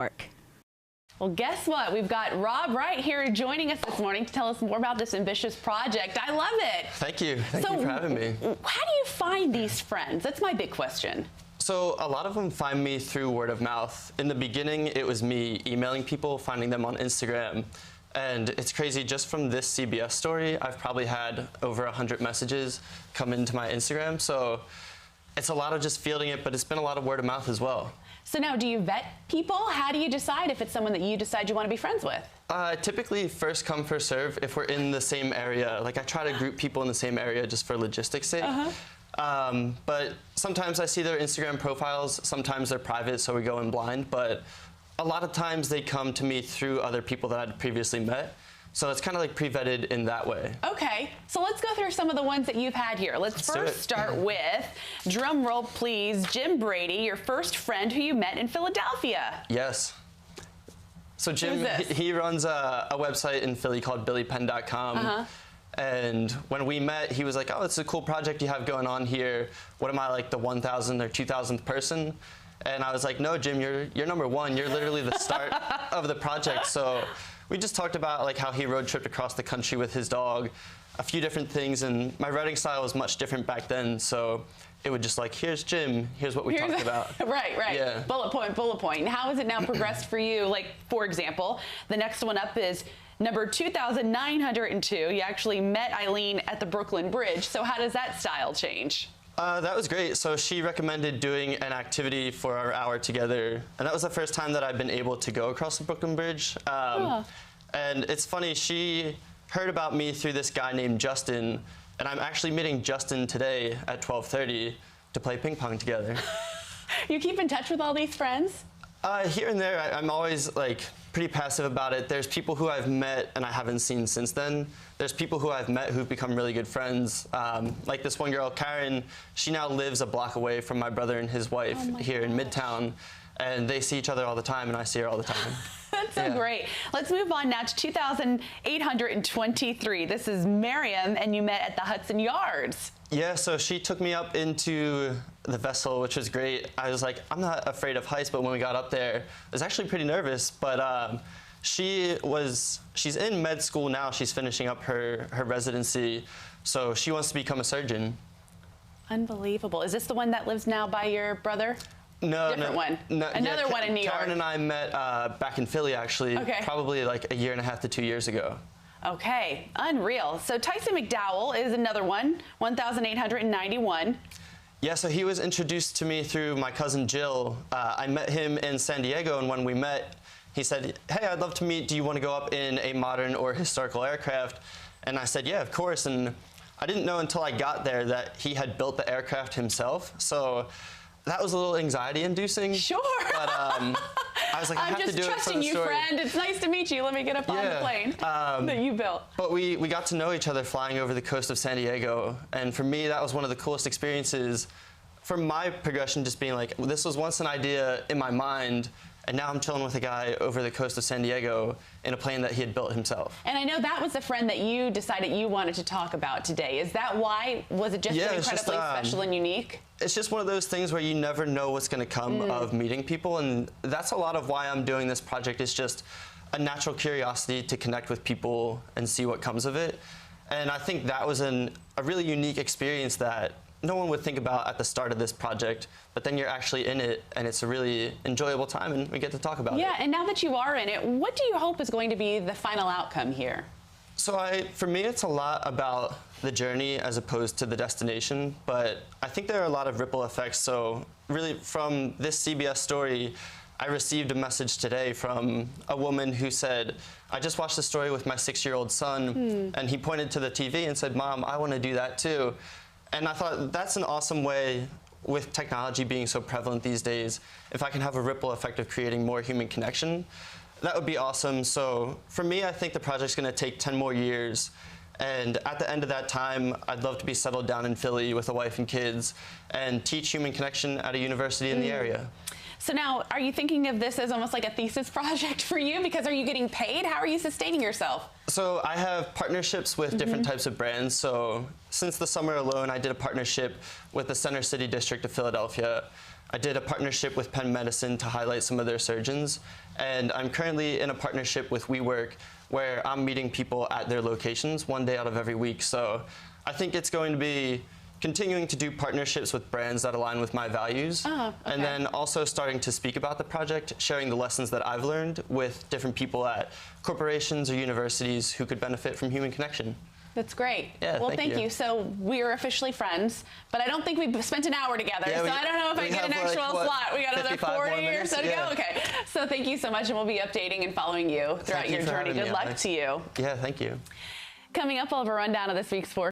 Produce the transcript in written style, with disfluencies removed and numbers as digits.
York. Well, guess what? We've got Rob Wright here joining us this morning to tell us more about this ambitious project. I love it. Thank you. Thank you for having me. How do you find these friends? That's my big question. So a lot of them find me through word of mouth. In the beginning, it was me emailing people, finding them on Instagram. And it's crazy, just from this CBS story, I've probably had over 100 messages come into my Instagram. So it's a lot of just fielding it, but it's been a lot of word of mouth as well. So now, do you vet people? How do you decide if it's someone that you decide you want to be friends with? Typically, first come, first serve. If we're in the same area, like I try to group people in the same area just for logistics sake. But sometimes I see their Instagram profiles, sometimes they're private, so we go in blind. But a lot of times they come to me through other people that I'd previously met. So it's kind of like pre-vetted in that way. Okay, so let's go through some of the ones that you've had here. Let's first start with, drum roll please, Jim Brady, your first friend who you met in Philadelphia. Yes. So Jim, he runs a website in Philly called billypen.com. And when we met, he was like, oh, it's a cool project you have going on here. What am I, like the 1,000th or 2,000th person? And I was like, no, Jim, you're number one. You're literally the start of the project. So we just talked about like how he road tripped across the country with his dog, a few different things, and my writing style was much different back then, so it would just like, here's Jim, here's what we talked about. Right. Yeah. Bullet point, bullet point. And how has it now progressed for you? Like, for example, the next one up is number 2,902. You actually met Eileen at the Brooklyn Bridge, so how does that style change? That was great. So she recommended doing an activity for our hour together, and that was the first time that I've been able to go across the Brooklyn Bridge. And it's funny, she heard about me through this guy named Justin, and I'm actually meeting Justin today at 12:30 to play ping pong together. You keep in touch with all these friends? Here and there, I'm always like pretty passive about it. There's people who I've met and I haven't seen since then. There's people who I've met who've become really good friends. Like this one girl, Karen, she now lives a block away from my brother and his wife here in Midtown. And they see each other all the time and I see her all the time. That's so great. Let's move on now to 2,823. This is Miriam, and you met at the Hudson Yards. Yeah, so she took me up into the vessel, which was great. I was like, I'm not afraid of heights, but when we got up there, I was actually pretty nervous. But she's in med school now. She's finishing up her residency, so she wants to become a surgeon. Unbelievable. Is this the one that lives now by your brother? No, Different one. Another one in New York. Karen and I met back in Philly, actually, probably like a year and a half to 2 years ago. Okay, unreal. So Tyson McDowell is another one, 1,891. Yeah, so he was introduced to me through my cousin Jill. I met him in San Diego, and when we met, he said, hey, I'd love to meet. Do you want to go up in a modern or historical aircraft? And I said, yeah, of course. And I didn't know until I got there that he had built the aircraft himself. So that was a little anxiety-inducing. Sure. But I was like, I have to do it for the story. I'm just trusting you, friend. It's nice to meet you. Let me get up on the plane that you built. But we got to know each other flying over the coast of San Diego. And for me, that was one of the coolest experiences from my progression, just being like, this was once an idea in my mind, and now I'm chilling with a guy over the coast of San Diego in a plane that he had built himself. And I know that was the friend that you decided you wanted to talk about today. Is that why? Was it just incredibly special and unique? It's just one of those things where you never know what's going to come of meeting people, and that's a lot of why I'm doing this project. Is just a natural curiosity to connect with people and see what comes of it. And I think that was a really unique experience that no one would think about at the start of this project, but then you're actually in it, and it's a really enjoyable time, and we get to talk about it. Yeah, and now that you are in it, what do you hope is going to be the final outcome here? So for me, it's a lot about the journey as opposed to the destination, but I think there are a lot of ripple effects. So really, from this CBS story, I received a message today from a woman who said, I just watched the story with my 6-year-old son, and he pointed to the TV and said, Mom, I want to do that too. And I thought that's an awesome way, with technology being so prevalent these days, if I can have a ripple effect of creating more human connection, that would be awesome. So for me, I think the project's going to take 10 more years. And at the end of that time, I'd love to be settled down in Philly with a wife and kids and teach human connection at a university in the area. So now, are you thinking of this as almost like a thesis project for you? Because are you getting paid? How are you sustaining yourself? So I have partnerships with different types of brands. So since the summer alone, I did a partnership with the Center City District of Philadelphia. I did a partnership with Penn Medicine to highlight some of their surgeons. And I'm currently in a partnership with WeWork where I'm meeting people at their locations 1 day out of every week. So I think it's going to be continuing to do partnerships with brands that align with my values. Okay. And then also starting to speak about the project, sharing the lessons that I've learned with different people at corporations or universities who could benefit from human connection. That's great. Yeah, well, thank you. So we're officially friends, but I don't think we've spent an hour together. Yeah, so I don't know if I get an actual slot. We got another 40 or so to go. Okay. So thank you so much, and we'll be updating and following you throughout your journey. Good luck to you. Yeah, thank you. Coming up, I'll have a rundown of this week's sports.